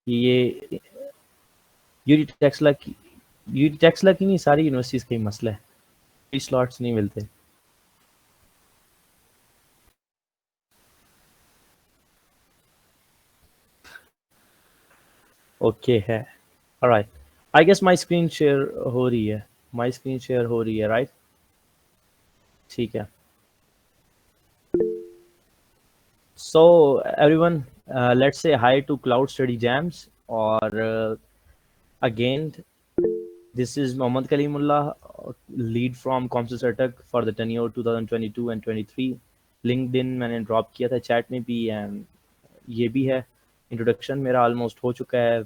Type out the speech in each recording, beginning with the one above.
ये यूटी टेक्सला की नहीं, सारी यूनिवर्सिटीज़ का ही मसला है, फ्री स्लॉट्स नहीं मिलते। ओके है, alright. I guess my screen share हो रही है, राइट? ठीक है। So everyone, let's say hi to cloud study jams. और again, this is Mohammad Kalimullah, lead from कॉम्सोसर्टक for the tenure 2022 and 23। LinkedIn मैंने ड्रॉप किया था चैट में भी, एंड ये भी है। इंट्रोडक्शन मेरा ऑलमोस्ट हो चुका है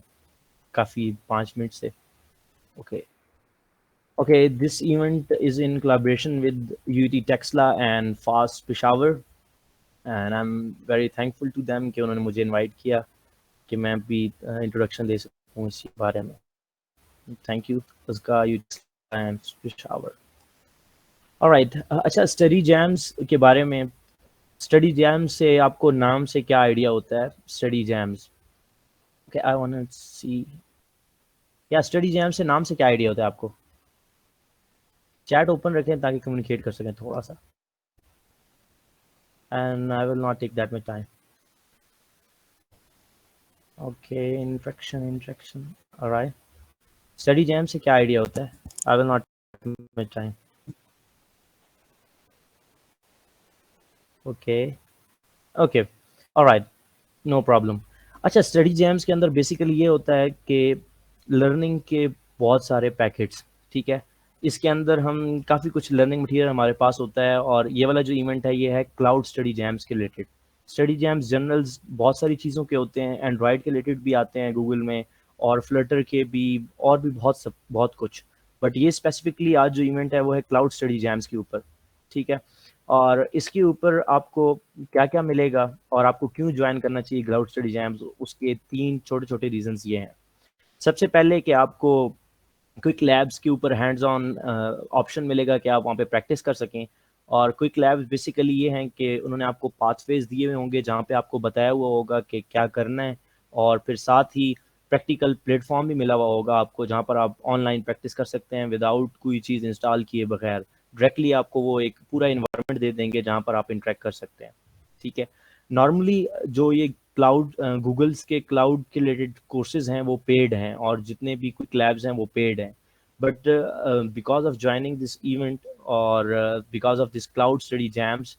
काफ़ी, 5 मिनट से। Okay okay, this event is in collaboration with UT Taxila and FAST Peshawar, and I am very thankful to them कि उन्होंने मुझे इनवाइट किया कि मैं भी इंट्रोडक्शन दे सकूँ इस बारे में। थैंक यू उसका, यूटी एंड पिशावर। ऑलराइट, अच्छा, स्टडी जैम्स के बारे में। स्टडी जैम्स से आपको नाम से क्या आइडिया होता है? Study jams, okay, I want to see, या स्टडी जैम से नाम से क्या आइडिया होता है आपको? चैट ओपन रखें ताकि कम्युनिकेट कर सकें थोड़ा सा, and I will not take that much time. Okay, interaction, alright. Study jam से क्या आइडिया होता है? I will not take much time. Okay okay, alright, no problem. अच्छा, स्टडी जैम्स के अंदर बेसिकली ये होता है कि लर्निंग के बहुत सारे पैकेट्स, ठीक है। इसके अंदर हम काफ़ी कुछ लर्निंग मटेरियल हमारे पास होता है, और ये वाला जो इवेंट है ये है क्लाउड स्टडी जैम्स के रिलेटेड। स्टडी जैम्स जर्नल्स बहुत सारी चीज़ों के होते हैं, एंड्रॉयड के रिलेटेड भी आते हैं गूगल में, और फ्लटर के भी, और भी बहुत कुछ। बट ये स्पेसिफिकली आज जो इवेंट है वो है क्लाउड स्टडी जैम्स के ऊपर, ठीक है। और इसके ऊपर आपको क्या क्या मिलेगा और आपको क्यों ज्वाइन करना चाहिए क्लाउड स्टडी जैम्स, उसके 3 छोटे छोटे रीजंस ये हैं। सबसे पहले कि आपको क्विक लैब्स के ऊपर हैंड्स ऑन ऑप्शन मिलेगा कि आप वहाँ पे प्रैक्टिस कर सकें। और क्विक लैब्स बेसिकली ये हैं कि उन्होंने आपको पाथवेज दिए हुए होंगे जहाँ पे आपको बताया हुआ होगा कि क्या करना है, और फिर साथ ही प्रैक्टिकल प्लेटफॉर्म भी मिला हुआ होगा आपको जहाँ पर आप ऑनलाइन प्रैक्टिस कर सकते हैं विदाउट कोई चीज़ इंस्टॉल किए बगैर। डायरेक्टली आपको वो एक पूरा इन्वायरमेंट दे देंगे जहाँ पर आप इंटरेक्ट कर सकते हैं, ठीक है। नॉर्मली जो ये क्लाउड, गूगल्स के क्लाउड के रिलेटेड कोर्सेज हैं वो पेड हैं, और जितने भी क्विक लैब्स हैं वो पेड हैं। But because of joining this event, और because of this cloud study jams,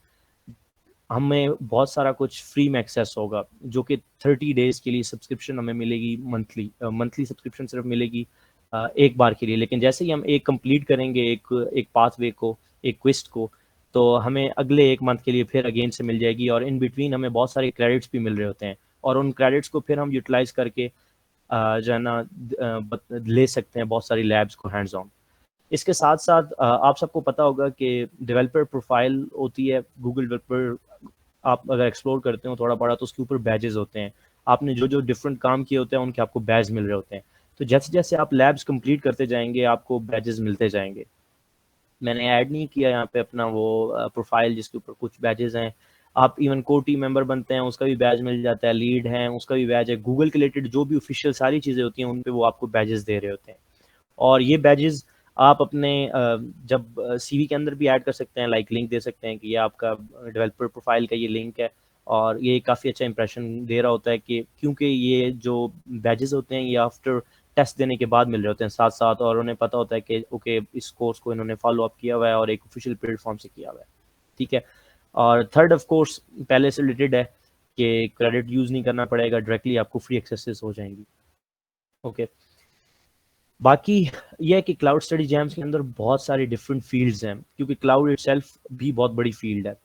हमें बहुत सारा कुछ फ्री में एक्सेस होगा, जो कि 30 डेज के लिए सब्सक्रिप्शन हमें मिलेगी, मंथली सब्सक्रिप्शन सिर्फ मिलेगी एक बार के लिए। लेकिन जैसे ही हम एक कंप्लीट करेंगे एक एक पाथवे को, एक क्विस्ट को, तो हमें अगले एक मंथ के लिए फिर अगेन से मिल जाएगी, और इन बिटवीन हमें बहुत सारे क्रेडिट्स भी मिल रहे होते हैं, और उन क्रेडिट्स को फिर हम यूटिलाइज करके जो है ना ले सकते हैं बहुत सारी लैब्स को हैंड्स ऑन। इसके साथ साथ आप सबको पता होगा कि डेवलपर प्रोफाइल होती है गूगल डेवलपर, आप अगर एक्सप्लोर करते हो थोड़ा बड़ा तो उसके ऊपर बैजेस होते हैं। आपने जो जो डिफरेंट काम किए होते हैं उनके आपको बैज मिल रहे होते हैं। तो जैसे जैसे आप लैब्स कंप्लीट करते जाएंगे आपको बैजेस मिलते जाएंगे। मैंने ऐड नहीं किया यहाँ पे अपना वो प्रोफाइल जिसके ऊपर कुछ बैजेस हैं। आप इवन को टीम मेंबर बनते हैं उसका भी बैज मिल जाता है, लीड हैं उसका भी बैज है, गूगल के रिलेटेड जो भी ऑफिशियल सारी चीज़ें होती हैं उन पे वो आपको बैजेस दे रहे होते हैं। और ये बैजेस आप अपने जब सीवी के अंदर भी ऐड कर सकते हैं, लाइक लिंक दे सकते हैं कि ये आपका डेवलपर प्रोफाइल का ये लिंक है। और ये काफ़ी अच्छा इंप्रेशन दे रहा होता है कि क्योंकि ये जो बैजेस होते हैं ये आफ्टर टेस्ट देने के बाद मिल रहे होते हैं साथ साथ, और उन्हें पता होता है कि ओके इस कोर्स को इन्होंने फॉलो अप किया हुआ है और एक ऑफिशियल प्लेटफॉर्म से किया हुआ है, ठीक है। और थर्ड ऑफ कोर्स पहले से रिलेटेड है कि क्रेडिट यूज़ नहीं करना पड़ेगा, डायरेक्टली आपको फ्री एक्सेसेस हो जाएंगी, ओके। बाकी ये है कि क्लाउड स्टडी जैम्स के अंदर बहुत सारी डिफरेंट फील्ड्स हैं, क्योंकि क्लाउड इटसेल्फ भी बहुत बड़ी फील्ड है।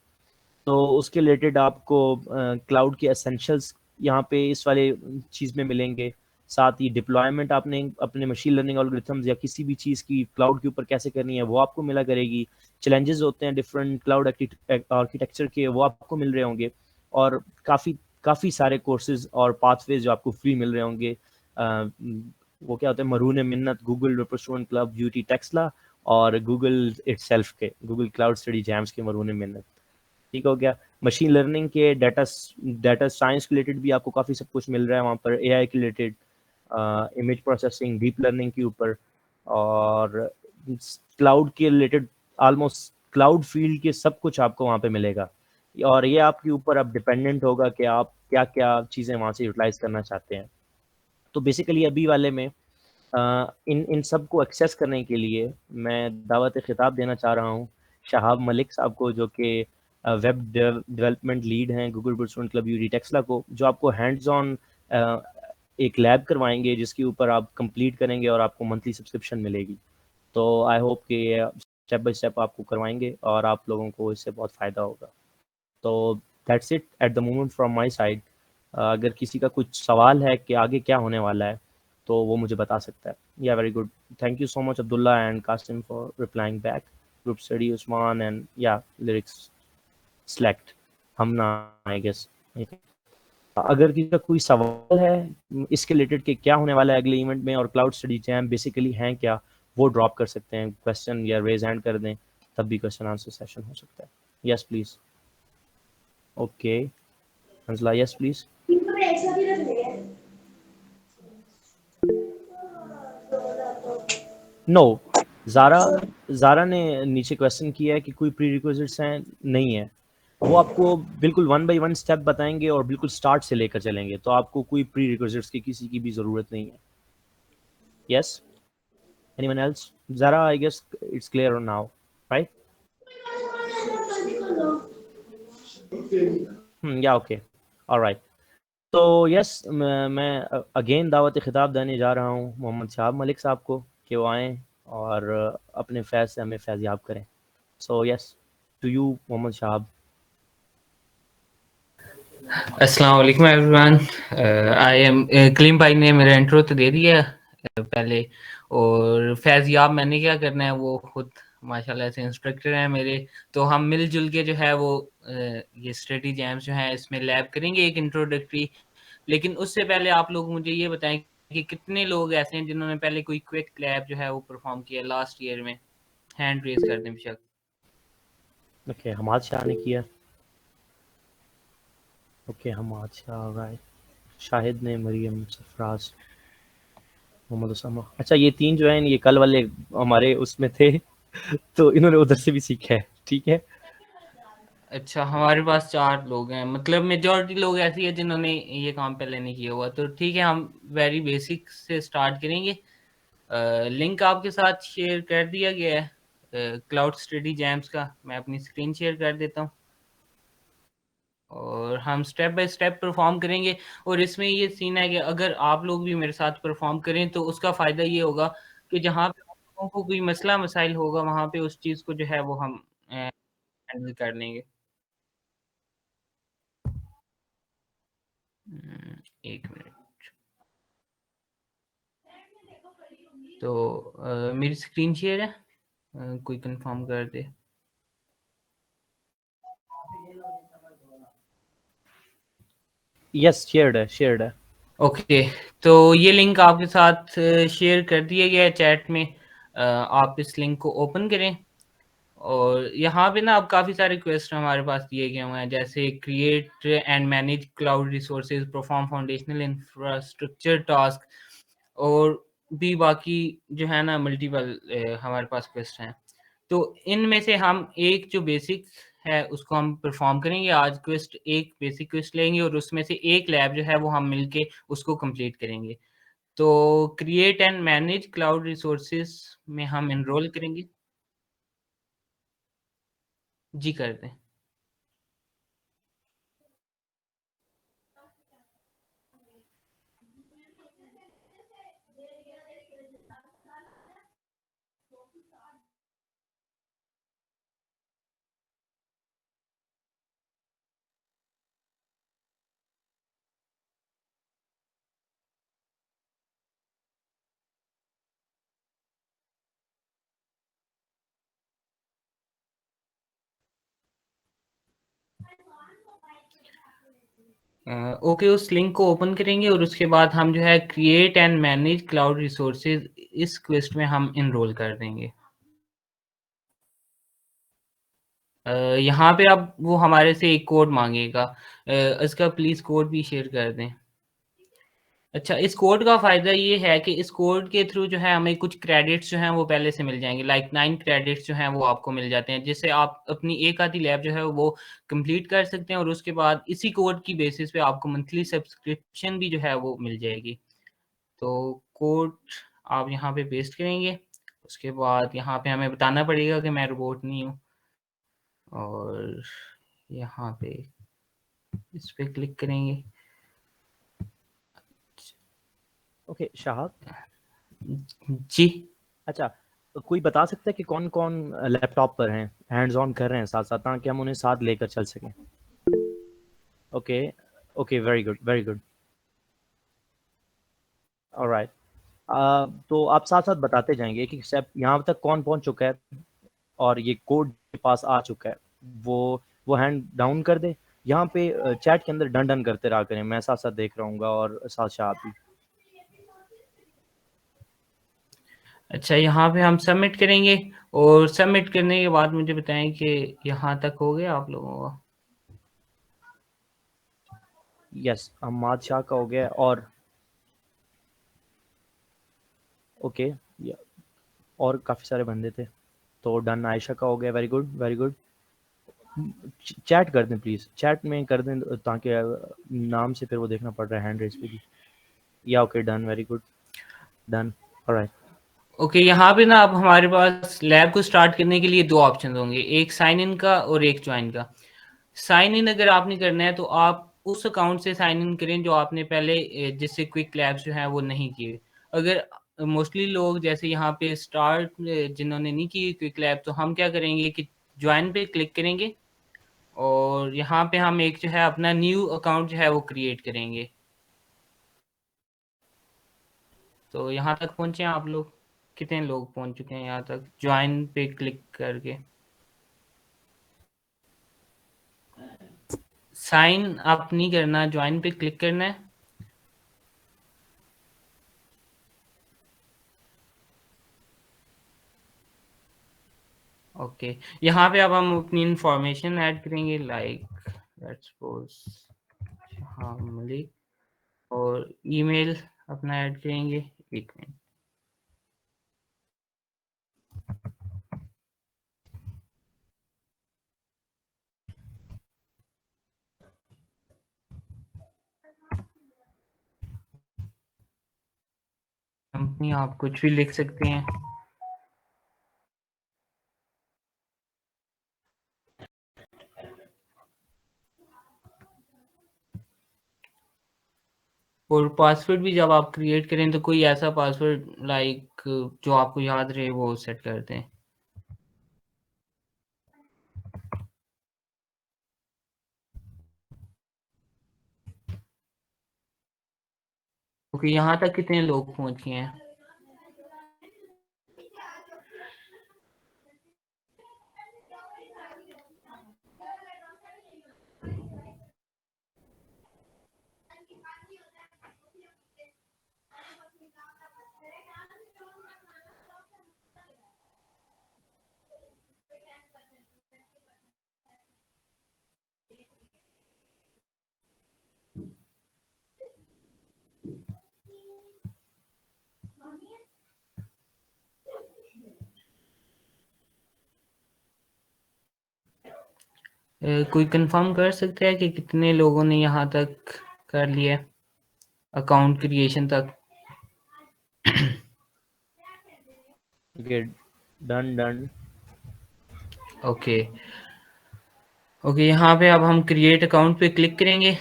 तो उसके रिलेटेड आपको क्लाउड के एसेंशियल्स यहाँ पे इस वाले चीज़ में मिलेंगे। साथ ही डिप्लॉयमेंट आपने अपने मशीन लर्निंग एल्गोरिथम्स या किसी भी चीज़ की क्लाउड के ऊपर कैसे करनी है वो आपको मिला करेगी। चैलेंजेस होते हैं डिफरेंट क्लाउड आर्किटेक्चर के, वो आपको मिल रहे होंगे। और काफ़ी काफ़ी सारे कोर्सेज और पाथवेज जो आपको फ्री मिल रहे होंगे। वो क्या होते हैं, मरून मिन्नत, Google vapour student club, UT Taxila, और गूगल इटसेल्फ के गूगल क्लाउड स्टडी जैम्स के मरून मिन्नत, ठीक हो गया। मशीन लर्निंग के, डाटा डाटा साइंस के रिलेटेड भी आपको काफ़ी सब कुछ मिल रहा है वहाँ पर, एआई के related. Image processing, deep learning के ऊपर, और क्लाउड के रिलेटेड ऑलमोस्ट क्लाउड फील्ड के सब कुछ आपको वहाँ पे मिलेगा। और ये आपके ऊपर अब डिपेंडेंट होगा कि आप क्या-क्या चीज़ें वहाँ से यूटिलाइज़ करना चाहते हैं। तो बेसिकली अभी वाले में इन इन सब को एक्सेस करने के लिए मैं दावत-ए-खिताब देना चाह रहा हूँ शहाब मलिक साहब को, जो कि वेब डेवलपमेंट लीड हैं Google student club UD Taxila को, जो आपको हैंड्स ऑन एक लैब करवाएँगे जिसके ऊपर आप कंप्लीट करेंगे और आपको मंथली सब्सक्रिप्शन मिलेगी। तो आई होप कि ये स्टेप बाय स्टेप आपको करवाएँगे और आप लोगों को इससे बहुत फ़ायदा होगा। तो that's it at the moment from my side. अगर किसी का कुछ सवाल है कि आगे क्या होने वाला है, तो वो मुझे बता सकता है। Yeah very good. Thank you so much Abdullah and Qasim for replying back. Group study Usman and या लिरिक्स सेलेक्ट हमना आई गेस। अगर किसी का कोई सवाल है इसके रिलेटेड कि क्या होने वाला है अगले इवेंट में और क्लाउड स्टडी जैम बेसिकली हैं क्या, वो ड्रॉप कर सकते हैं क्वेश्चन या रेज हैंड कर दें, तब भी क्वेश्चन आंसर सेशन हो सकता है। Yes please. Okay Hansla, yes please. No, Zara Zara ने नीचे क्वेश्चन किया है कि कोई प्री रिक्विजिट्स हैं, नहीं है। वो आपको बिल्कुल वन बाय वन स्टेप बताएंगे और बिल्कुल स्टार्ट से लेकर चलेंगे, तो आपको कोई प्री रिक्विजिट्स की किसी की भी ज़रूरत नहीं है। Yes, anyone else? Zara I guess it's clear now, right? या ओके, ऑलराइट। तो यस, मैं अगेन दावत खिताब देने जा रहा हूँ मोहम्मद शहाब मलिक साहब को कि वो आएँ और अपने फैज़ से हमें फैज़याब करें। So yes, to you Mohammad Shahab. अस्सलाम वालेकुम एवरीवन। आई एम कलीम भाई ने मेरा इंट्रो तो दे दिया पहले, और फैज़याब मैंने क्या करना है वो खुद माशाल्लाह से इंस्ट्रक्टर हैं मेरे। तो हम मिलजुल के जो है वो ये स्टडी जैम्स जो हैं इसमें लैब करेंगे एक इंट्रोडक्टरी। लेकिन उससे पहले आप लोग मुझे ये बताएं कि कितने लोग ऐसे हैं जिन्होंने पहले कोई क्विक लैब जो है वो परफॉर्म किया लास्ट ईयर में। हैंड रेज कर दें बेशक। ओके, हमाद शाह ने किया। Okay, Hamad Shah, right. शाहिद ने, मरियम, सरफराज, मोहम्मद उसामा। अच्छा, ये तीन जो हैं ये कल वाले हमारे उसमें थे तो इन्होंने उधर से भी सीखा है, ठीक है। अच्छा, हमारे पास 4 लोग हैं, मतलब मेजॉरिटी लोग ऐसी है जिन्होंने ये काम पहले नहीं किया हुआ। तो ठीक है, हम वेरी बेसिक से स्टार्ट करेंगे। लिंक आपके साथ शेयर कर दिया गया है क्लाउड स्टडी जैम्स का। मैं अपनी स्क्रीन शेयर कर देता हूँ और हम स्टेप बाय स्टेप परफॉर्म करेंगे। और इसमें ये सीन है कि अगर आप लोग भी मेरे साथ परफॉर्म करें तो उसका फ़ायदा ये होगा कि जहाँ पे आप लोगों को कोई मसला मसाइल होगा वहाँ पे उस चीज़ को जो है वो हम हैंडल कर लेंगे। 1 मिनट। तो मेरी स्क्रीन शेयर है, कोई कंफर्म कर दे। यस, शेयर्ड है, शेयर्ड है। ओके, तो ये लिंक आपके साथ शेयर कर दिया गया है चैट में। आप इस लिंक को ओपन करें और यहाँ पे ना अब काफ़ी सारे क्वेश्चन हमारे पास दिए गए हुए हैं, जैसे create and manage cloud resources, perform foundational infrastructure task, और भी बाकी जो है ना मल्टीपल हमारे पास क्वेश्चन हैं। तो इनमें से हम एक जो बेसिक है उसको हम परफॉर्म करेंगे आज। क्वेस्ट एक बेसिक क्वेस्ट लेंगे और उसमें से एक लैब जो है वो हम मिलके उसको कंप्लीट करेंगे। तो create and manage cloud resources में हम एनरोल करेंगे। जी कर दें। ओके, उस लिंक को ओपन करेंगे और उसके बाद हम जो है create and manage cloud resources इस क्वेस्ट में हम इनरोल कर देंगे। यहाँ पे अब वो हमारे से एक कोड मांगेगा। इसका प्लीज़ कोड भी शेयर कर दें। अच्छा, इस कोड का फ़ायदा ये है कि इस कोड के थ्रू जो है हमें कुछ क्रेडिट्स जो हैं वो पहले से मिल जाएँगे, लाइक 9 क्रेडिट्स जो हैं वो आपको मिल जाते हैं, जिससे आप अपनी एक आधी लैब जो है वो कंप्लीट कर सकते हैं और उसके बाद इसी कोड की बेसिस पे आपको मंथली सब्सक्रिप्शन भी जो है वो मिल जाएगी। तो कोड आप यहाँ पे पेस्ट करेंगे, उसके बाद यहाँ पे हमें बताना पड़ेगा कि मैं रोबोट नहीं हूँ और यहाँ पे इस पे क्लिक करेंगे। ओके, शाहाब। जी। अच्छा, तो कोई बता सकता है कि कौन-कौन लैपटॉप पर हैं, हैंड्स ऑन कर रहे हैं साथ-साथ, ताकि हम उन्हें साथ लेकर चल सकें? Okay, okay, very good, very good. Alright. तो आप साथ-साथ बताते जाएँगे, एक-एक स्टेप यहाँ तक कौन पहुँच चुका है और ये कोड के पास आ चुका है, वो हैंड डाउन कर दे। यहाँ पे चैट के अंदर डन-डन करते रहा करें, मैं साथ-साथ देख रहूँगा और साथ शाह भी। अच्छा, यहाँ पे हम सबमिट करेंगे और सबमिट करने के बाद मुझे बताएँ कि यहाँ तक हो गया आप लोगों का? यस, अम्माद शाह का हो गया और ओके, या और काफ़ी सारे बंदे थे। तो डन आयशा का हो गया, very good, very good. Chat कर दें प्लीज़, चैट में कर दें ताकि नाम से फिर वो देखना पड़ रहा है हैंड रेज़ पे भी। या okay, done, very good, done, alright. Okay, यहाँ पे ना अब हमारे पास लैब को स्टार्ट करने के लिए 2 ऑप्शन होंगे, एक साइन इन का और एक जॉइन का। साइन इन अगर आपने करना है तो आप उस अकाउंट से साइन इन करें जो आपने पहले जिससे क्विक लैब्स जो हैं वो नहीं किए। अगर मोस्टली लोग जैसे यहाँ पे स्टार्ट जिन्होंने नहीं की क्विक लैब तो हम क्या करेंगे कि जॉइन पे क्लिक करेंगे और यहाँ पे हम एक जो है अपना न्यू अकाउंट जो है वो क्रिएट करेंगे। तो यहाँ तक पहुँचे हैं आप लोग? कितने लोग पहुँच चुके हैं यहाँ तक जॉइन पे क्लिक करके? साइन अप नहीं करना, जॉइन पे क्लिक करना है। ओके, यहाँ पे अब हम अपनी इंफॉर्मेशन ऐड करेंगे लाइक लेट्स सपोज हाँ मलिक और ईमेल अपना ऐड करेंगे। एक मिनट। कंपनी आप कुछ भी लिख सकते हैं। और पासवर्ड भी जब आप क्रिएट करें तो कोई ऐसा पासवर्ड लाइक जो आपको याद रहे वो सेट कर दें। ओके, यहाँ तक कितने लोग पहुँच गए हैं? कोई कंफर्म कर सकता है कि कितने लोगों ने यहाँ तक कर लिया अकाउंट क्रिएशन तक? Okay, done, done. Okay. Okay, यहाँ पे अब हम क्रिएट अकाउंट पे क्लिक करेंगे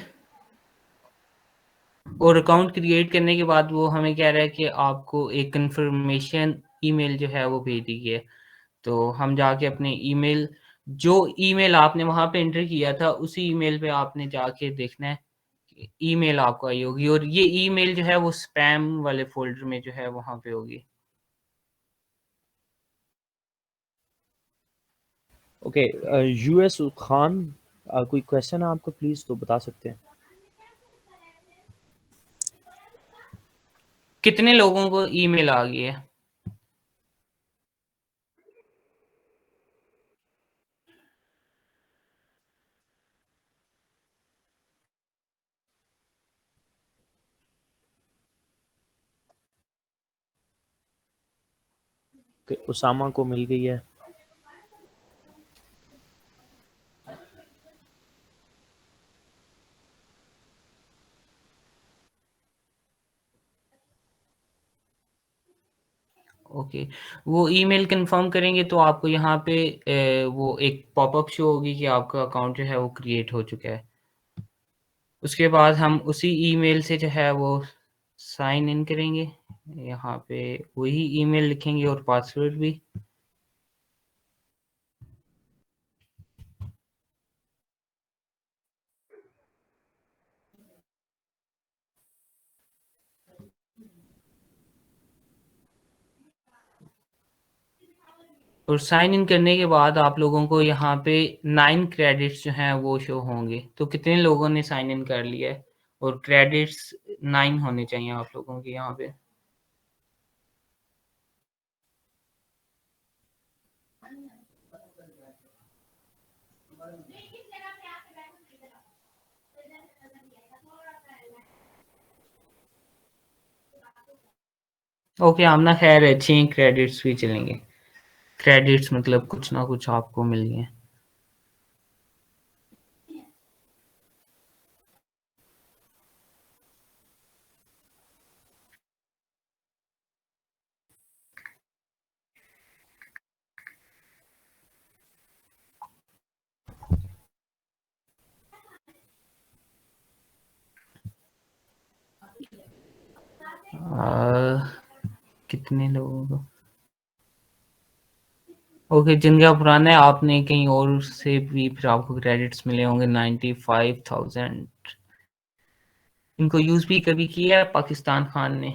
और अकाउंट क्रिएट करने के बाद वो हमें कह रहा है कि आपको एक कंफर्मेशन ईमेल जो है वो भेज दी है। तो हम जाके अपने ईमेल जो ईमेल आपने वहाँ पे एंटर किया था उसी ईमेल पे आपने जाके देखना है कि ईमेल आपको आई होगी और ये ईमेल जो है वो स्पैम वाले फ़ोल्डर में जो है वहाँ पे होगी। ओके, यूएस खान, कोई क्वेश्चन है आपको प्लीज़ तो बता सकते हैं। कितने लोगों को ईमेल आ गई है? कि उसामा को मिल गई है। ओके, वो ईमेल कंफर्म करेंगे तो आपको यहाँ पे वो एक पॉपअप शो होगी कि आपका अकाउंट जो है वो क्रिएट हो चुका है। उसके बाद हम उसी ईमेल से जो है वो साइन इन करेंगे। यहाँ पे वही ईमेल लिखेंगे और पासवर्ड भी। और साइन इन करने के बाद आप लोगों को यहाँ पे 9 क्रेडिट्स जो हैं वो शो होंगे। तो कितने लोगों ने साइन इन कर लिया है? और क्रेडिट्स 9 होने चाहिए आप लोगों के यहाँ पे। ओके, आमना खैर है, 6 क्रेडिट्स भी चलेंगे। क्रेडिट्स मतलब कुछ ना कुछ आपको मिल गए। कितने लोगों को? ओके, जिनका पुराना है आपने कहीं और से भी फिर आपको क्रेडिट्स मिले होंगे 95,000। इनको यूज भी कभी किया है पाकिस्तान खान ने?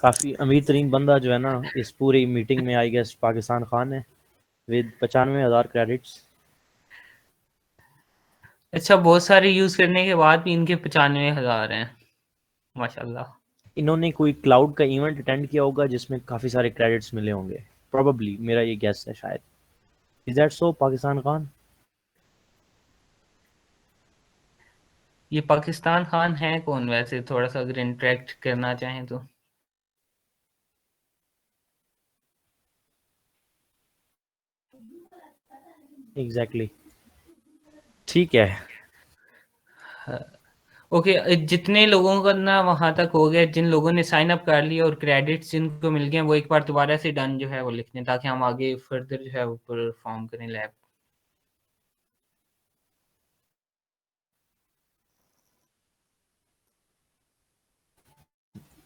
काफ़ी अमीर तरीन बंदा जो है ना इस पूरी मीटिंग में आई गेस पाकिस्तान खान है विद 95,000 क्रेडिट्स। अच्छा, बहुत सारे यूज करने के बाद भी इनके 95,000 हैं, माशाल्लाह। इन्होंने कोई क्लाउड का इवेंट अटेंड किया होगा जिसमें काफ़ी सारे क्रेडिट्स मिले होंगे, प्रोबेबली, मेरा ये गेस है शायद। Is that so Pakistan Khan? ये पाकिस्तान खान है कौन वैसे? थोड़ा सा अगर इंटरेक्ट करना चाहें तो। एग्जैक्टली, ठीक है। ओके, जितने लोगों का ना वहां तक हो गया, जिन लोगों ने साइन अप कर लिया और क्रेडिट्स जिनको मिल गए, वो एक बार दोबारा से डन जो है वो लिख दें ताकि हम आगे फर्दर जो है वो परफॉर्म करें lab.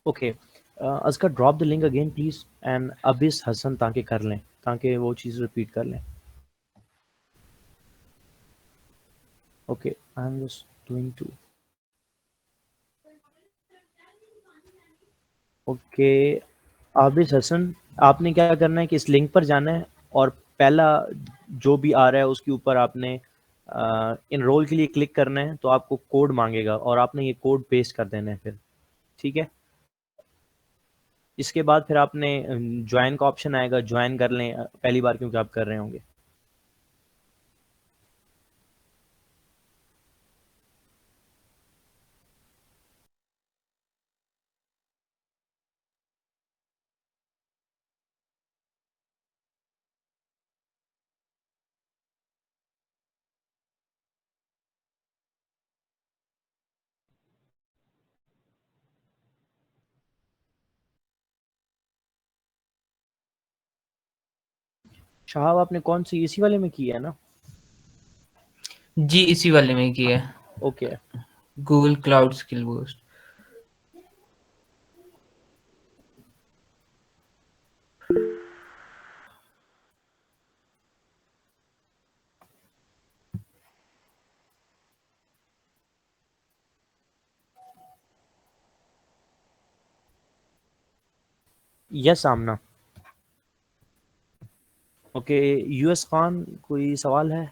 Okay, Askar drop the link again please and Abis Hasan ताकि कर लें, ताकि वो चीज़ रिपीट कर लें। Okay, I am just doing too. Okay, Abis Hasan, आपने क्या करना है कि इस लिंक पर जाना है और पहला जो भी आ रहा है उसके ऊपर आपने इनरोल के लिए क्लिक करना है, तो आपको कोड मांगेगा और आपने ये कोड पेस्ट कर देना है फिर, ठीक है। इसके बाद फिर आपने ज्वाइन का ऑप्शन आएगा, ज्वाइन कर लें पहली बार क्योंकि आप कर रहे होंगे। शाहब, आपने कौन सी इसी वाले में की है ना? जी, इसी वाले में किया है, okay, Google cloud skill boost. Yes Amna. Okay, यूएस खान, कोई सवाल है?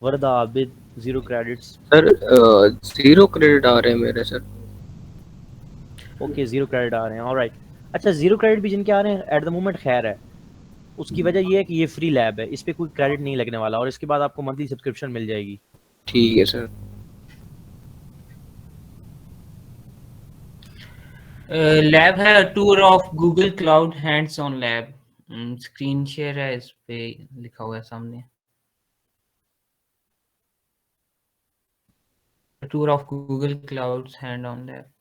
Warda Abid, 0 credits. Sir 0 credit आ रहे हैं मेरे सर। ओके, 0 क्रेडिट आ रहे हैं, ऑलराइट। अच्छा, 0 क्रेडिट भी जिनके आ रहे हैं एट द मोमेंट खैर है, उसकी वजह ये है कि ये फ्री लैब है, इस पे कोई क्रेडिट नहीं लगने वाला और इसके बाद आपको मंथली सब्सक्रिप्शन मिल जाएगी। ठीक है सर। लैब है tour of Google cloud hands on lab. Screen share है, इस पे लिखा हुआ है सामने, tour of Google cloud hand on lab.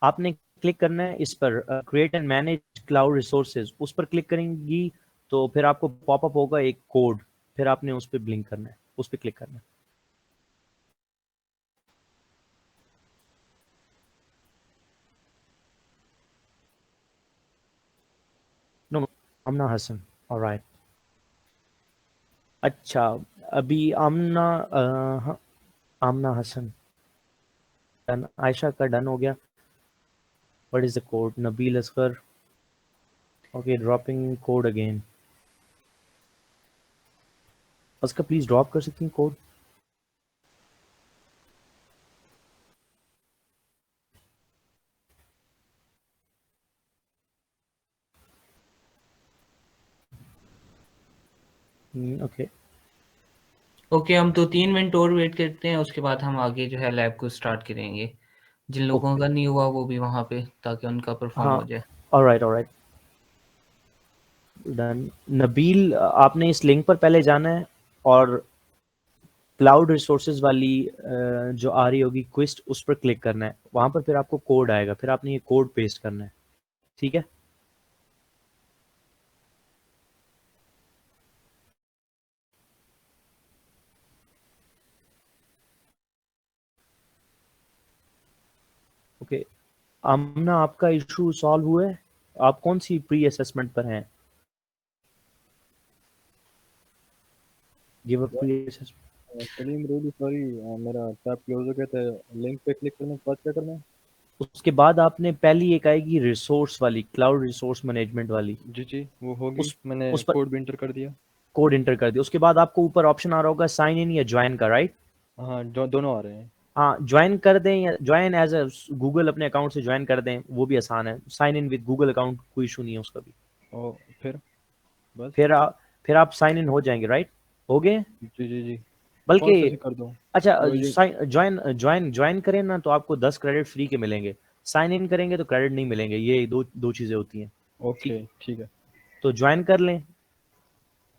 आपने क्लिक करना है इस पर, create and manage cloud resources, उस पर क्लिक करेंगी तो फिर आपको पॉपअप होगा एक कोड, फिर आपने उस पर ब्लिंक करना है, उस पर क्लिक करना है। नो, आमना हसन, ऑलराइट। अच्छा, अभी आमना हाँ, आमना हसन डन, आयशा का डन हो गया। What is the code? Nabeel Asghar, okay, dropping code again. उसका प्लीज ड्रॉप कर सकती हैं कोड? ओके ओके, हम तो 3 मिनट और वेट करते हैं, उसके बाद हम आगे जो है लैब को स्टार्ट करेंगे। जिन लोगों ओके, का नहीं हुआ वो भी वहाँ पे, ताकि उनका परफॉर्म हाँ, हो जाए। Alright alright, done. नबील, आपने इस लिंक पर पहले जाना है और क्लाउड रिसोर्सेज वाली जो आ रही होगी क्विस्ट, उस पर क्लिक करना है, वहां पर फिर आपको कोड आएगा, फिर आपने ये कोड पेस्ट करना है, ठीक है? ओके, आमना, आपका इशू सॉल्व हुआ है? आप कौन सी प्री असेसमेंट पर हैं? Give a pre assessment. Salim really sorry, मेरा टैब क्लोज हो गया था। लिंक पे क्लिक करने के बाद क्या करना है? उसके बाद आपने पहली एक आएगी रिसोर्स वाली, क्लाउड रिसोर्स मैनेजमेंट वाली, जी जी, वो होगी, उस मैंने उस पर कोड भी इंटर कर दिया। कोड इंटर कर दिया। उसके बाद आपको ऊपर ऑप्शन आ रहा होगा साइन इन या ज्वाइन का, राइट? हाँ, दोनों आ रहे हैं। हाँ, ज्वाइन कर दें या ज्वाइन एज अ गूगल अपने अकाउंट से ज्वाइन कर दें, वो भी आसान है। Sign in with Google account, कोई इशू नहीं है उसका भी। और फिर बस। फिर फिर आप साइन इन हो जाएंगे, राइट? हो गए? जी जी जी, बल्कि कौन से से कर दूँ? अच्छा, वो ये ज्वाइन ज्वाइन ज्वाइन करें ना तो आपको 10 क्रेडिट फ्री के मिलेंगे। साइन इन करेंगे तो क्रेडिट नहीं मिलेंगे, ये दो दो चीज़ें होती हैं। ठीक, ओके ठीक है, तो ज्वाइन कर लें।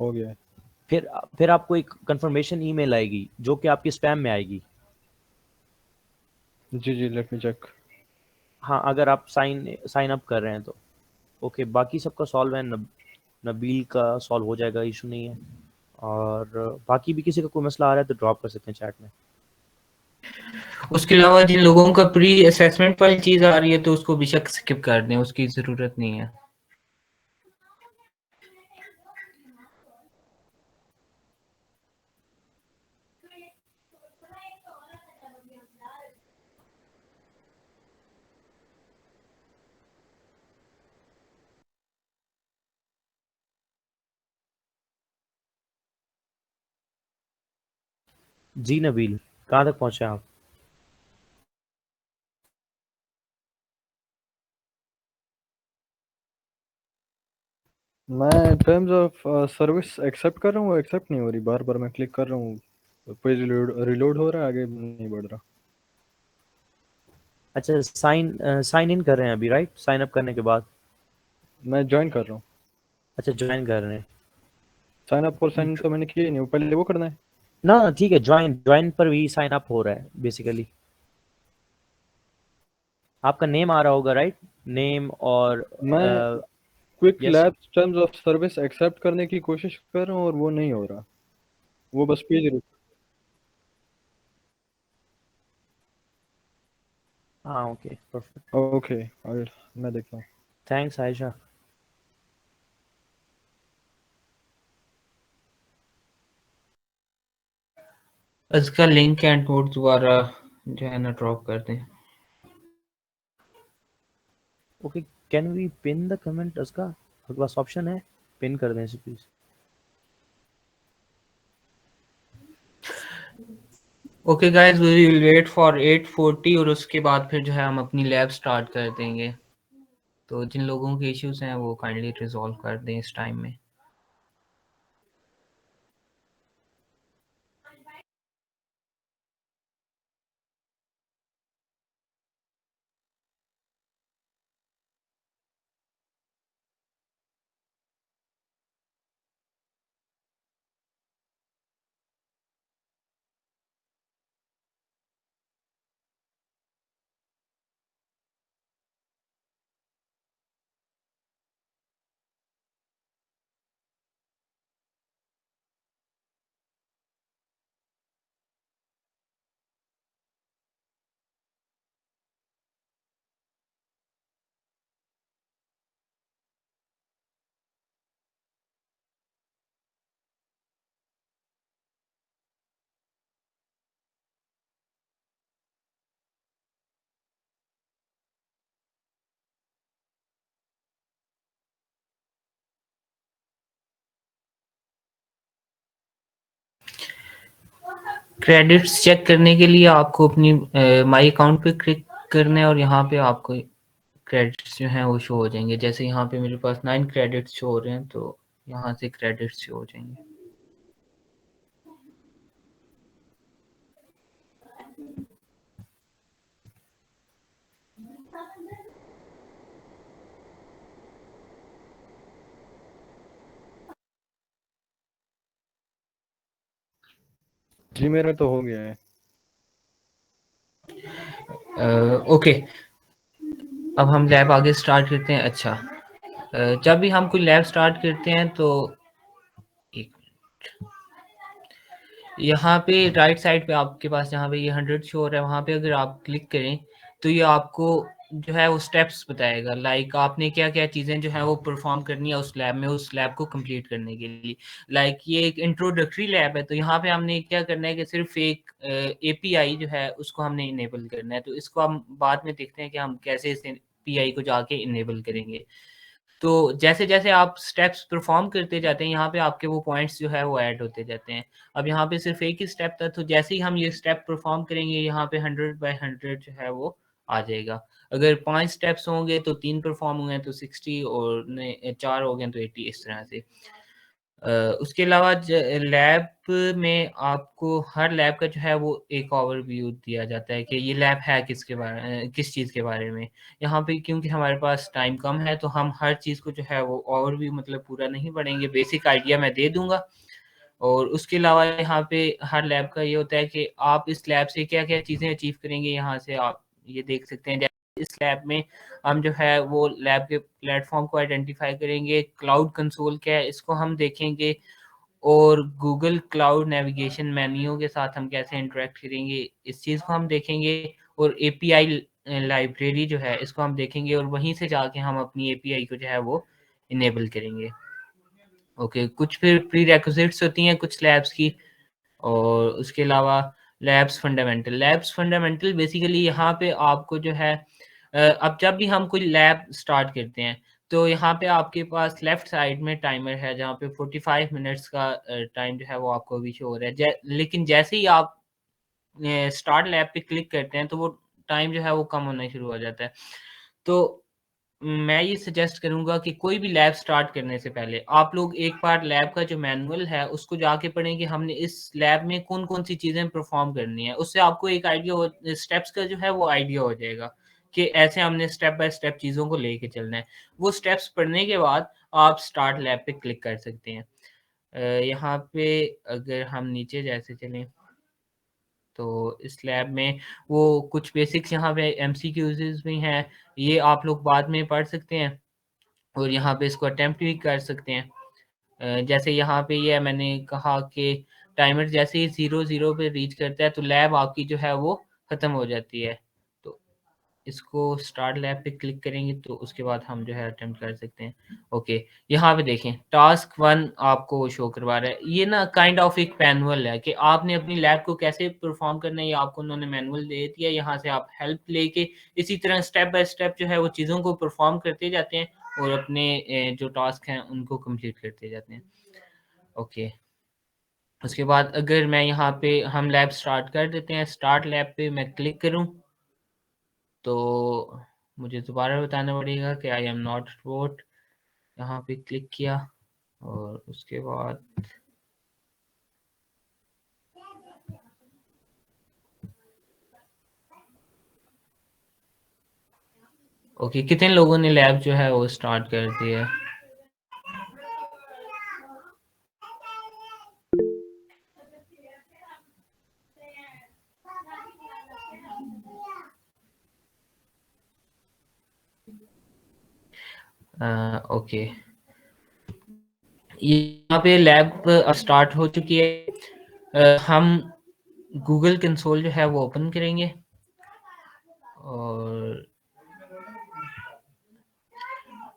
हो गया है। फिर आपको एक कंफर्मेशन ईमेल आएगी जो कि आपकी स्पैम में आएगी। जी जी, लेट मी चेक। हाँ, अगर आप साइन अप कर रहे हैं तो। ओके, बाकी सबका सॉल्व है। नबील का सॉल्व हो जाएगा, इशू नहीं है। और बाकी भी किसी का कोई मसला आ रहा है तो ड्रॉप कर सकते हैं चैट में। उसके अलावा जिन लोगों का प्री असेसमेंट वाली चीज आ रही है तो उसको बेशक स्किप कर दें, उसकी जरूरत नहीं है। जी नबील, कहाँ तक पहुँचे आप? मैं टर्म्स ऑफ सर्विस एक्सेप्ट कर रहा हूँ, वो एक्सेप्ट नहीं हो रही, बार बार मैं क्लिक कर रहा हूँ, पेज रिलोड हो रहा है, आगे नहीं बढ़ रहा। अच्छा, साइन इन कर रहे हैं अभी, राइट? साइन अप करने के बाद। मैं ज्वाइन कर रहा हूँ। अच्छा, ज्वाइन कर रहे हैं। साइन अप और साइन इन तो मैंने किया ही नहीं, वो पहले वो करना है। ना ठीक है, ज्वाइन ज्वाइन पर भी साइन अप हो रहा है बेसिकली। आपका नेम आ रहा होगा, राइट? नेम और मैं quick yes. Labs terms of service accept करने की कोशिश कर रहा हूँ और वो नहीं हो रहा, वो बस पेज। हाँ, ओके, परफेक्ट। ओके, अगर मैं देखता हूँ। थैंक्स आयशा। इसका लिंक एंड नोट दोबारा जो है ना ड्रॉप कर दें। Okay, can we pin the comment? उसका आपके पास ऑप्शन है, पिन कर दें इसे please. Okay guys, we will wait for 8:40 और उसके बाद फिर जो है हम अपनी लैब स्टार्ट कर देंगे। तो जिन लोगों के इश्यूज हैं वो काइंडली रिजॉल्व कर दें इस टाइम में। क्रेडिट्स चेक करने के लिए आपको अपनी माई अकाउंट पे क्लिक करना है और यहाँ पे आपको क्रेडिट्स जो हैं वो शो हो जाएंगे। जैसे यहाँ पे मेरे पास 9 क्रेडिट्स शो हो रहे हैं, तो यहाँ से क्रेडिट्स शो हो जाएंगे। जी मेरा तो हो गया है। ओके, अब हम लैब आगे स्टार्ट करते हैं। अच्छा, जब भी हम कोई लैब स्टार्ट करते हैं तो एक मिनट, यहाँ पे राइट साइड पे आपके पास जहाँ पे ये 100 शो हो रहा है, वहाँ पे अगर आप क्लिक करें तो ये आपको जो है वो स्टेप्स बताएगा, लाइक आपने क्या क्या चीज़ें जो है वो परफॉर्म करनी है उस लैब में, उस लैब को कंप्लीट करने के लिए। लाइक ये एक इंट्रोडक्टरी लैब है, तो यहाँ पे हमने क्या करना है कि सिर्फ एक एपीआई जो है उसको हमने इनेबल करना है। तो इसको हम बाद में देखते हैं कि हम कैसे इस एपीआई को जाके इनेबल करेंगे। तो जैसे जैसे आप स्टेप्स परफॉर्म करते जाते हैं, यहाँ पे आपके वो पॉइंट्स जो है वो ऐड होते जाते हैं। अब यहाँ पे सिर्फ एक ही स्टेप था, तो जैसे ही हम ये स्टेप परफॉर्म करेंगे यहाँ पे 100/100 जो है वो आ जाएगा। अगर 5 स्टेप्स होंगे तो 3 परफॉर्म हुए तो 60, और 4 हो गए तो 80, इस तरह से। उसके अलावा लैब में आपको हर लैब का जो है वो एक ओवरव्यू दिया जाता है कि ये लैब है किस चीज़ के बारे में। यहाँ पे क्योंकि हमारे पास टाइम कम है तो हम हर चीज़ को जो है वो ओवरव्यू मतलब पूरा नहीं पढ़ेंगे, बेसिक आइडिया मैं दे दूंगा। और उसके अलावा यहाँ पे हर लैब का ये होता है कि आप इस लैब से क्या क्या चीज़ें अचीव करेंगे, यहाँ से आप ये देख सकते हैं। इस लैब में हम जो है वो लैब के प्लेटफॉर्म को आइडेंटिफाई करेंगे, क्लाउड कंसोल क्या है इसको हम देखेंगे, और गूगल क्लाउड नेविगेशन मेन्यू के साथ हम कैसे इंटरेक्ट करेंगे इस चीज़ को हम देखेंगे, और एपीआई लाइब्रेरी जो है इसको हम देखेंगे, और वहीं से जाके हम अपनी एपीआई को जो है वो इनेबल करेंगे। ओके, कुछ फिर प्री रेक्विजिट्स होती हैं कुछ लैब्स की, और उसके अलावा लैब्स फंडामेंटल बेसिकली यहाँ पे आपको जो है अब जब भी हम कोई लैब स्टार्ट करते हैं तो यहाँ पे आपके पास लेफ्ट साइड में टाइमर है जहाँ पे 45 मिनट्स का टाइम जो है वो आपको अभी शो हो रहा है। लेकिन जैसे ही आप स्टार्ट लैब पे क्लिक करते हैं तो वो टाइम जो है वो कम होना शुरू हो जाता है। तो मैं ये सजेस्ट करूंगा कि कोई भी लैब स्टार्ट करने से पहले आप लोग एक बार लैब का जो मैनुअल है उसको जाके पढ़ें कि हमने इस लैब में कौन कौन सी चीज़ें परफॉर्म करनी है। उससे आपको एक आइडिया स्टेप्स का जो है वो आइडिया हो जाएगा कि ऐसे हमने स्टेप बाय स्टेप चीज़ों को लेके चलना है। वो स्टेप्स पढ़ने के बाद आप स्टार्ट लैब पे क्लिक कर सकते हैं। यहाँ पे अगर हम नीचे जैसे चलें तो इस लैब में वो कुछ बेसिक्स यहाँ पे एमसीक्यूज़ भी हैं, ये आप लोग बाद में पढ़ सकते हैं और यहाँ पे इसको अटेम्प्ट भी कर सकते हैं। जैसे यहाँ पे ये मैंने कहा कि टाइमर जैसे ही 0 पे रीच करता है तो लैब आपकी जो है वो ख़त्म हो जाती है। तो इसको स्टार्ट लैब पे क्लिक करेंगे तो उसके बाद हम जो है अटेम्प्ट कर सकते हैं। ओके, यहाँ पे देखें टास्क 1 आपको वो शो करवा रहा है। ये ना काइंड ऑफ एक मैनुअल है कि आपने अपनी लैब को कैसे परफॉर्म करना है, ये आपको उन्होंने मैनुअल दे दिया। यहाँ से आप हेल्प लेके इसी तरह स्टेप बाय स्टेप जो है वो चीज़ों को परफॉर्म करते जाते हैं और अपने जो टास्क हैं उनको कंप्लीट करते जाते हैं। ओके, उसके बाद अगर मैं यहाँ पे हम लैब स्टार्ट कर देते हैं, स्टार्ट लैब पे मैं क्लिक करूँ तो मुझे दोबारा बताना पड़ेगा कि आई एम नॉट रोबोट। यहाँ पे क्लिक किया और उसके बाद ओके, कितने लोगों ने लैब जो है वो स्टार्ट कर दिया है? ओके, यहाँ पे लैब स्टार्ट हो चुकी है। हम गूगल कंसोल जो है वो ओपन करेंगे और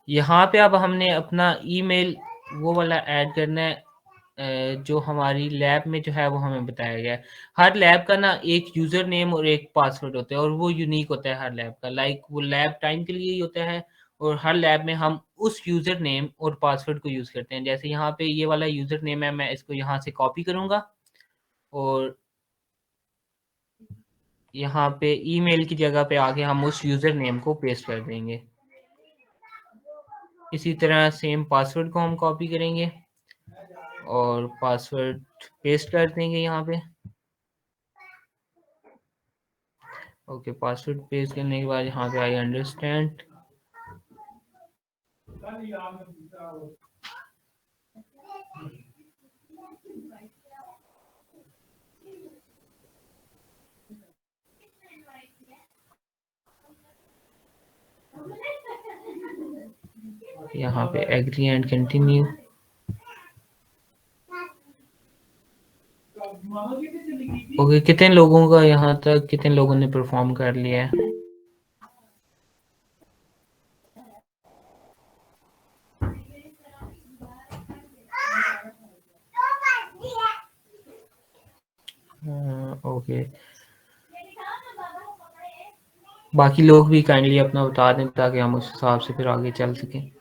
यहाँ पे अब हमने अपना ईमेल वो वाला ऐड करना है जो हमारी लैब में जो है वो हमें बताया गया है। हर लैब का ना एक यूज़र नेम और एक पासवर्ड होता है और वो यूनिक होता है हर लैब का। लाइक वो लैब टाइम के लिए ही होता है और हर लैब में हम उस यूज़र नेम और पासवर्ड को यूज़ करते हैं। जैसे यहाँ पे ये वाला यूज़र नेम है, मैं इसको यहाँ से कॉपी करूँगा और यहाँ पे ईमेल की जगह पे आके हम उस यूज़र नेम को पेस्ट कर देंगे। इसी तरह सेम पासवर्ड को हम कॉपी करेंगे और पासवर्ड पेस्ट कर देंगे यहाँ पे। ओके, पासवर्ड पेस्ट करने के बाद यहाँ पे आई अंडरस्टैंड। यहाँ पे एग्री एंड कंटिन्यू। ओके, कितने लोगों का यहाँ तक कितने लोगों ने परफॉर्म कर लिया है? ओके, बाकी लोग भी काइंडली अपना बता दें ताकि हम उस हिसाब से फिर आगे चल सकें।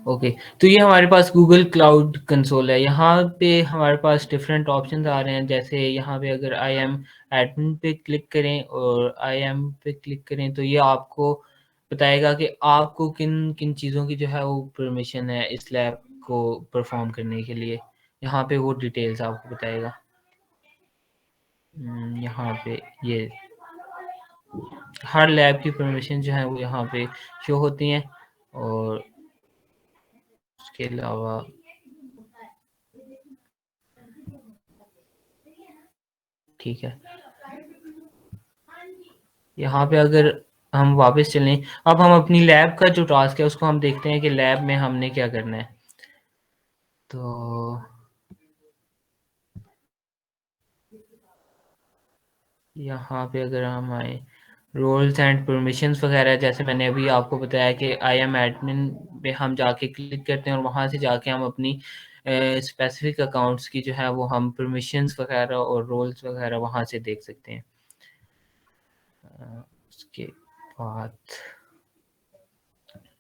ओके, तो ये हमारे पास गूगल क्लाउड कंसोल है। यहाँ पे हमारे पास डिफरेंट ऑप्शंस आ रहे हैं, जैसे यहाँ पे अगर आई एम एडमिन पे क्लिक करें और आई एम पे क्लिक करें तो ये आपको बताएगा कि आपको किन किन चीज़ों की जो है वो परमिशन है इस लैब को परफॉर्म करने के लिए। यहाँ पे वो डिटेल्स आपको बताएगा। यहाँ पे ये हर लैब की परमिशन जो है वो यहाँ पे शो होती हैं और उसके अलावा ठीक है। यहाँ पे अगर हम वापस चलें, अब हम अपनी लैब का जो टास्क है उसको हम देखते हैं कि लैब में हमने क्या करना है। तो यहाँ पे अगर हम आए रोल्स एंड परमिशंस वगैरह, जैसे मैंने अभी आपको बताया कि आई एम एडमिन पे हम जाके क्लिक करते हैं और वहाँ से जाके हम अपनी स्पेसिफिक अकाउंट्स की जो है वो हम परमिशंस वगैरह और रोल्स वगैरह वहाँ से देख सकते हैं। उसके बाद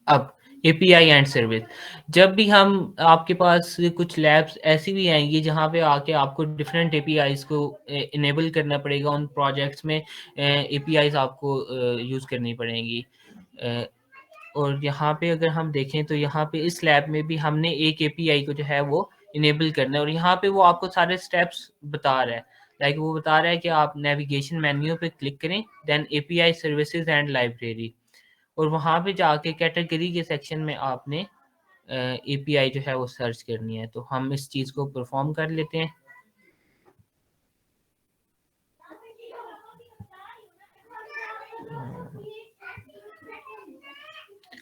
अब एपीआई एंड सर्विस, जब भी हम आपके पास कुछ लैब्स ऐसी भी आएंगी जहाँ पे आके आपको डिफरेंट एपीआईज को इनेबल करना पड़ेगा। उन प्रोजेक्ट्स में एपीआईज आपको यूज़ करनी पड़ेंगी। और यहाँ पे अगर हम देखें तो यहाँ पे इस लैब में भी हमने एक एपीआई को जो है वो इनेबल करना है और यहाँ पे वो आपको सारे स्टेप्स बता रहा है। लाइक वो बता रहा है कि आप नेविगेशन मेन्यू पे क्लिक करें, then API services and library, और वहाँ पे जाके कैटेगरी के सेक्शन में आपने एपीआई जो है वो सर्च करनी है। तो हम इस चीज़ को परफॉर्म कर लेते हैं।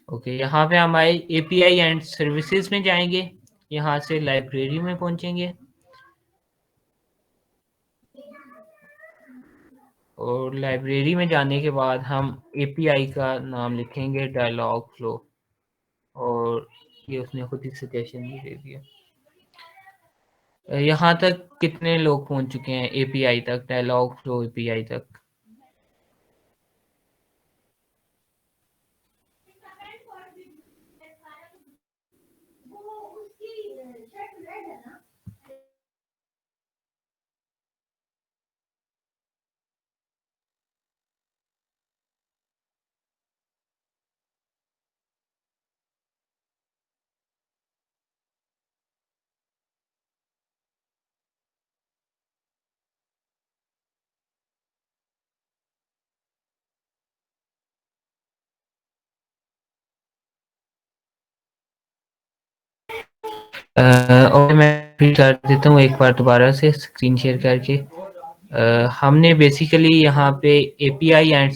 ओके, यहाँ पे हम आए एपीआई एंड सर्विसेज में जाएंगे, यहाँ से लाइब्रेरी में पहुंचेंगे और लाइब्रेरी में जाने के बाद हम एपीआई का नाम लिखेंगे डायलॉग फ्लो, और ये उसने खुद ही सजेशन भी दे दिया। यहाँ तक कितने लोग पहुंच चुके हैं एपीआई तक, डायलॉग फ्लो एपीआई तक? और मैं फिर कर देता हूँ एक बार दोबारा से स्क्रीन शेयर करके। हमने बेसिकली यहाँ पे एपीआई एंड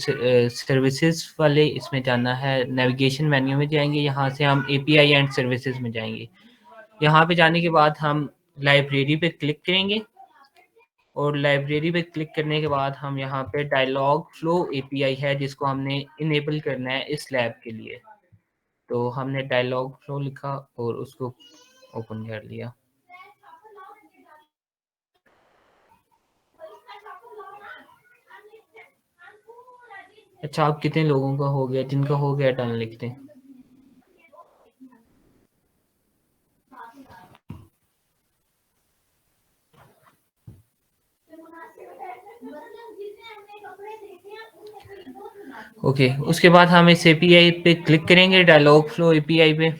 सर्विसेज वाले इसमें जाना है। नेविगेशन मेन्यू में जाएंगे, यहाँ से हम एपीआई एंड सर्विसेज में जाएंगे। यहाँ पे जाने के बाद हम लाइब्रेरी पे क्लिक करेंगे और लाइब्रेरी पे क्लिक करने के बाद हम यहाँ पे डायलॉग फ्लो एपीआई है जिसको हमने इनेबल करना है इस लैब के लिए। तो हमने डायलॉग फ्लो लिखा और उसको ओपन कर लिया। अच्छा, आप कितने लोगों का हो गया? जिनका हो गया डन लिखते हैं। ओके, उसके बाद हम इस एपीआई पे क्लिक करेंगे, डायलॉग फ्लो एपीआई पे,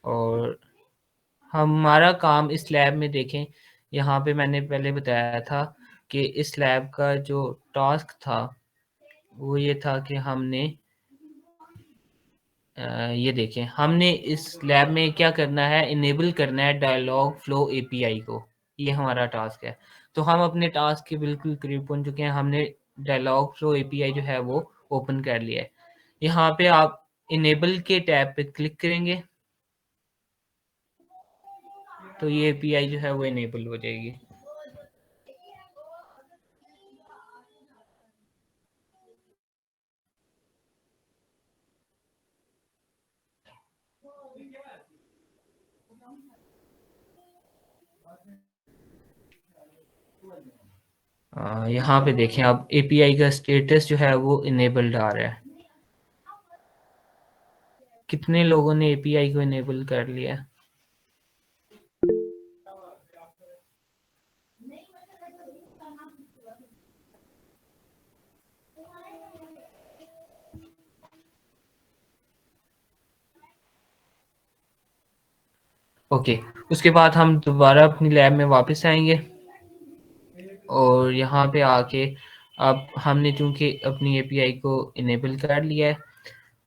और हमारा काम इस लैब में देखें। यहाँ पे मैंने पहले बताया था कि इस लैब का जो टास्क था वो ये था कि हमने ये देखें, हमने इस लैब में क्या करना है, इनेबल करना है डायलॉग फ्लो एपीआई को। ये हमारा टास्क है। तो हम अपने टास्क के बिल्कुल करीब पहुंच चुके हैं। हमने डायलॉग फ्लो एपीआई जो है वो ओपन कर लिया है। यहाँ पे आप इनेबल के टैब पे क्लिक करेंगे तो ये एपीआई जो है वो इनेबल हो जाएगी। यहाँ पे देखें आप, एपीआई का स्टेटस जो है वो इनेबल्ड आ रहा है। कितने लोगों ने एपीआई को इनेबल कर लिया? ओके, उसके बाद हम दोबारा अपनी लैब में वापस आएंगे और यहाँ पे आके अब हमने चूंकि अपनी एपीआई को इनेबल कर लिया है,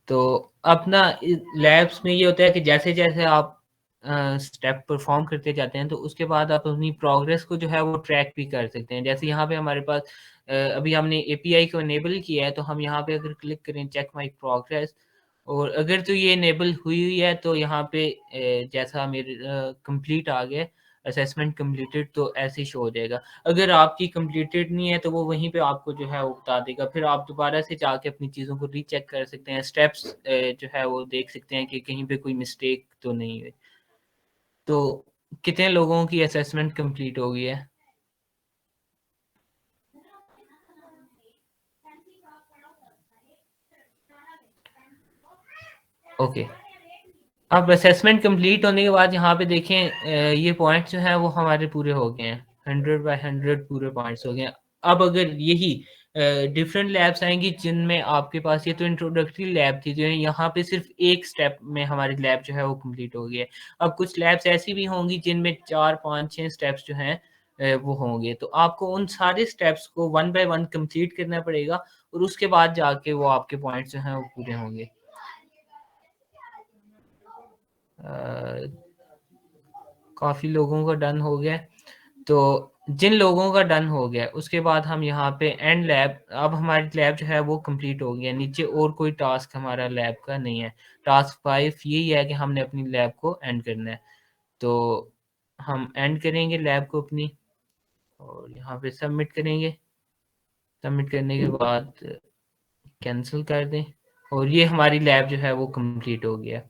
तो अपना लैब्स में ये होता है कि जैसे जैसे आप स्टेप परफॉर्म करते जाते हैं तो उसके बाद आप अपनी प्रोग्रेस को जो है वो ट्रैक भी कर सकते हैं। जैसे यहाँ पे हमारे पास अभी हमने एपीआई को इनेबल किया है, तो हम यहाँ पे अगर क्लिक करें चेक माय प्रोग्रेस, और अगर तो ये इनेबल हुई हुई है तो यहाँ पे जैसा मेरे कंप्लीट आ गया, असेसमेंट कंप्लीटेड, तो ऐसे शो हो जाएगा। अगर आपकी कंप्लीटेड नहीं है तो वो वहीं पे आपको जो है वो बता देगा। फिर आप दोबारा से जाके अपनी चीज़ों को रीचेक कर सकते हैं, स्टेप्स जो है वो देख सकते हैं कि कहीं पे कोई मिस्टेक तो नहीं हुई। तो कितने लोगों की असेसमेंट कंप्लीट हो गई है? ओके, अब असेसमेंट कंप्लीट होने के बाद यहाँ पे देखें ये पॉइंट्स जो हैं वो हमारे पूरे हो गए हैं, 100/100 पूरे पॉइंट्स हो गए हैं। अब अगर यही डिफरेंट लैब्स आएंगी जिनमें आपके पास, ये तो इंट्रोडक्टरी लैब थी जो यहाँ पे सिर्फ एक स्टेप में हमारी लैब जो है वो कंप्लीट हो गई है। अब कुछ लैब्स ऐसी भी होंगी जिनमें 4, 5, 6 स्टेप्स जो हैं वो होंगे, तो आपको उन सारे स्टेप्स को 1 बाय 1 कंप्लीट करना पड़ेगा और उसके बाद जाके वो आपके पॉइंट्स जो हैं वो पूरे होंगे। काफ़ी लोगों का डन हो गया। तो जिन लोगों का डन हो गया उसके बाद हम यहाँ पे एंड लैब, अब हमारी लैब जो है वो कंप्लीट हो गया। नीचे और कोई टास्क हमारा लैब का नहीं है। टास्क 5 यही है कि हमने अपनी लैब को एंड करना है। तो हम एंड करेंगे लैब को अपनी और यहाँ पे सबमिट करेंगे। सबमिट करने के बाद कैंसिल कर दें और ये हमारी लैब जो है वो कंप्लीट हो गया।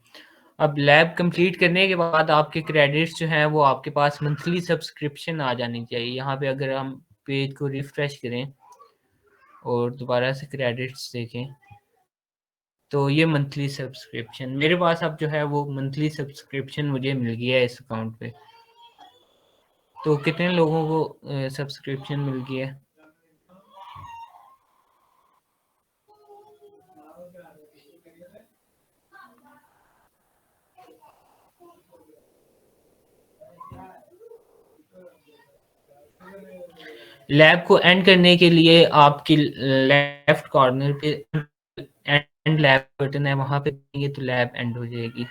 अब लैब कंप्लीट करने के बाद आपके क्रेडिट्स जो हैं वो आपके पास मंथली सब्सक्रिप्शन आ जानी चाहिए। यहाँ पे अगर हम पेज को रिफ्रेश करें और दोबारा से क्रेडिट्स देखें तो ये मंथली सब्सक्रिप्शन मेरे पास अब जो है वो मंथली सब्सक्रिप्शन मुझे मिल गया है इस अकाउंट पे। तो कितने लोगों को सब्सक्रिप्शन मिल गया है? लैब को एंड करने के लिए आपकी लेफ्ट कॉर्नर पे एंड लैब बटन है, वहां पे करेंगे तो लैब एंड हो जाएगी।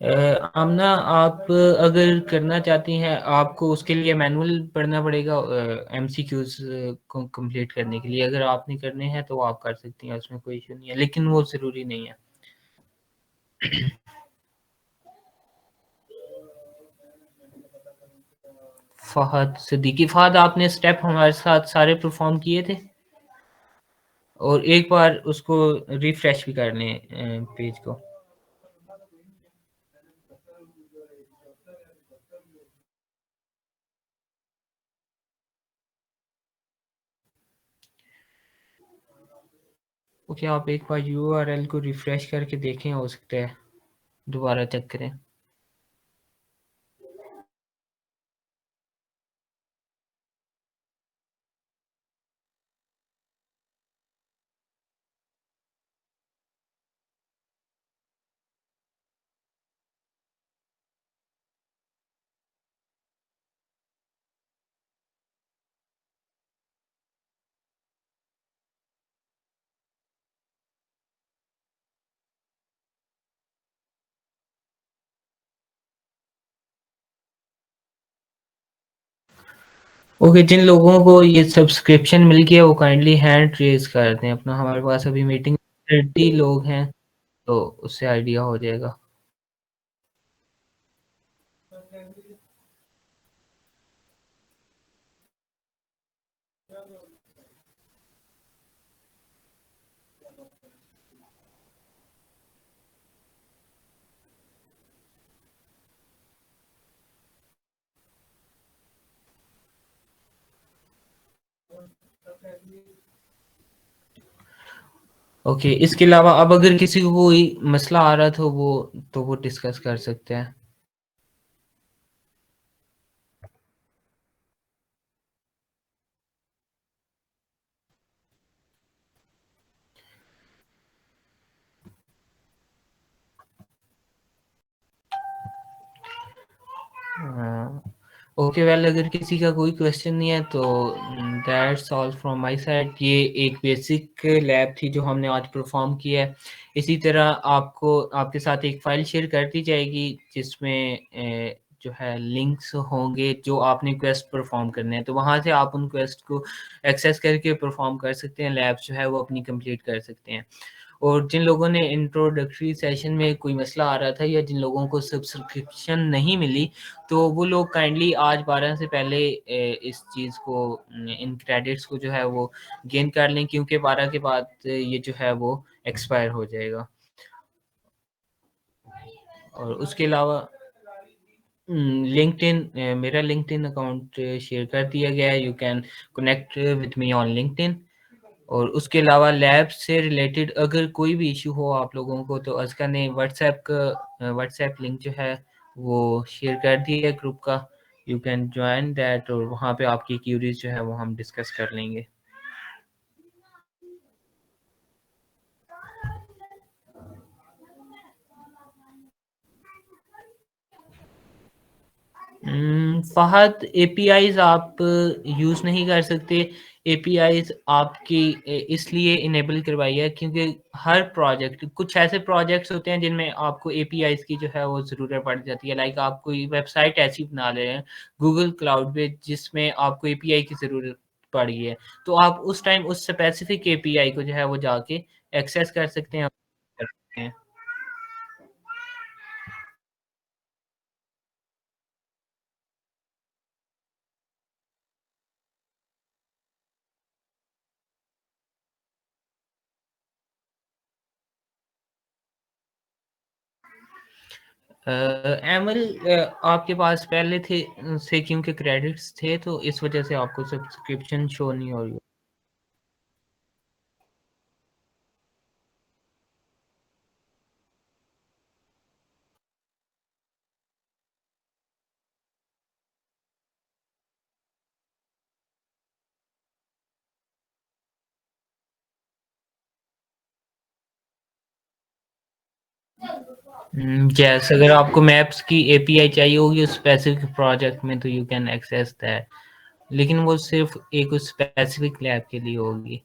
आमना, आप अगर करना चाहती हैं, आपको उसके लिए मैनुअल पढ़ना पड़ेगा एमसीक्यूज को कंप्लीट करने के लिए। अगर आपने करने हैं तो आप कर सकती हैं, उसमें कोई इशू नहीं है, लेकिन वो ज़रूरी नहीं है। फहद सिद्दीकी, फहद आपने स्टेप हमारे साथ सारे परफॉर्म किए थे? और एक बार उसको रिफ्रेश भी कर लें पेज को। ओके, आप एक बार यूआरएल को रिफ्रेश करके देखें, हो सकता है दोबारा चेक करें। ओके, जिन लोगों को ये सब्सक्रिप्शन मिल गया वो काइंडली हैंड रेज कर दें अपना। हमारे पास अभी मीटिंग 30 लोग हैं, तो उससे आइडिया हो जाएगा। ओके, इसके अलावा अब अगर किसी को कोई मसला आ रहा था वो डिस्कस कर सकते हैं। ओके वेल, अगर किसी का कोई क्वेश्चन नहीं है तो that's all from my side. ये एक बेसिक लैब थी जो हमने आज परफॉर्म किया है। इसी तरह आपको आपके साथ एक फाइल शेयर कर दी जाएगी जिसमें जो है लिंक्स होंगे जो आपने क्वेस्ट परफॉर्म करने हैं, तो वहाँ से आप उन क्वेस्ट को एक्सेस करके परफॉर्म कर सकते हैं, लैब जो है वो अपनी कंप्लीट कर सकते हैं। और जिन लोगों ने इंट्रोडक्टरी सेशन में कोई मसला आ रहा था या जिन लोगों को सब्सक्रिप्शन नहीं मिली, तो वो लोग काइंडली आज 12 से पहले इस चीज़ को, इन क्रेडिट्स को जो है वो गेन कर लें, क्योंकि 12 के बाद ये जो है वो एक्सपायर हो जाएगा। और उसके अलावा लिंक्डइन, मेरा लिंक्डइन अकाउंट शेयर कर दिया गया है। You can connect with me on LinkedIn. और उसके अलावा लैब से रिलेटेड अगर कोई भी इशू हो आप लोगों को, तो अज़का ने व्हाट्सएप लिंक जो है वो शेयर कर दिया है ग्रुप का। यू कैन ज्वाइन दैट और वहाँ पे आपकी क्यूरीज जो है वो हम डिस्कस कर लेंगे। फहद, एपीआईज आप यूज़ नहीं कर सकते। एपीआईज आपकी इसलिए इनेबल करवाई है क्योंकि हर प्रोजेक्ट, कुछ ऐसे प्रोजेक्ट्स होते हैं जिनमें आपको एपीआईज की जो है वो ज़रूरत पड़ जाती है। लाइक आप कोई वेबसाइट ऐसी बना रहे हैं गूगल क्लाउड पे जिसमें आपको एपीआई की ज़रूरत पड़ी है, तो आप उस टाइम उस स्पेसिफिक एपीआई को जो है वो जाके एक्सेस कर सकते हैं, कर सकते हैं। एमएल आपके पास पहले थे से क्योंकि क्रेडिट्स थे, तो इस वजह से आपको सब्सक्रिप्शन शो नहीं हो रही। जैस अगर आपको मैप्स की एपीआई चाहिए होगी उस स्पेसिफिक प्रोजेक्ट में, तो यू कैन एक्सेस दैट, लेकिन वो सिर्फ एक उस स्पेसिफिक लैब के लिए होगी।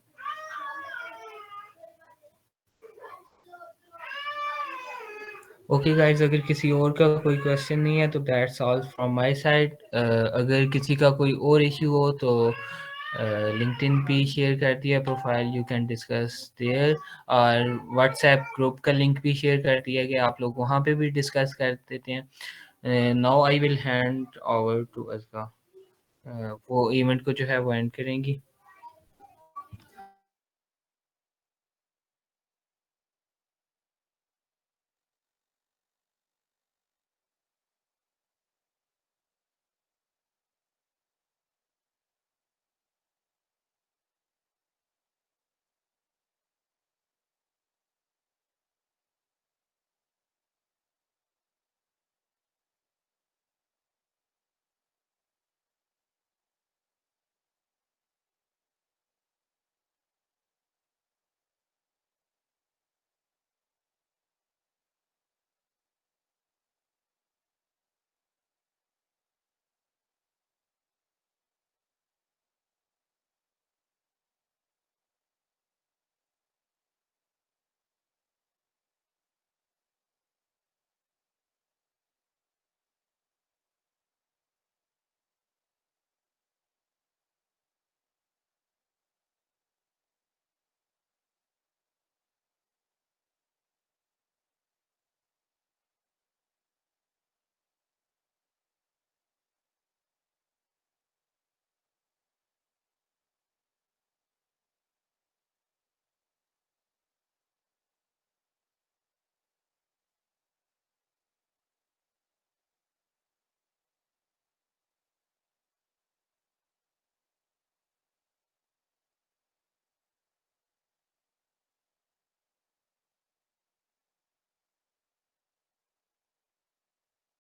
ओके गाइज, अगर किसी और का कोई क्वेश्चन नहीं है तो that's all from my side. अगर किसी का कोई और इश्यू हो तो लिंक्डइन पे शेयर कर दिया profile, you can discuss there. और व्हाट्सएप ग्रुप का लिंक भी शेयर कर दिया गया, आप लोग वहाँ पे भी डिस्कस कर देते हैं। Now I will hand over to Azka, वो इवेंट को जो है वो एंड करेंगी।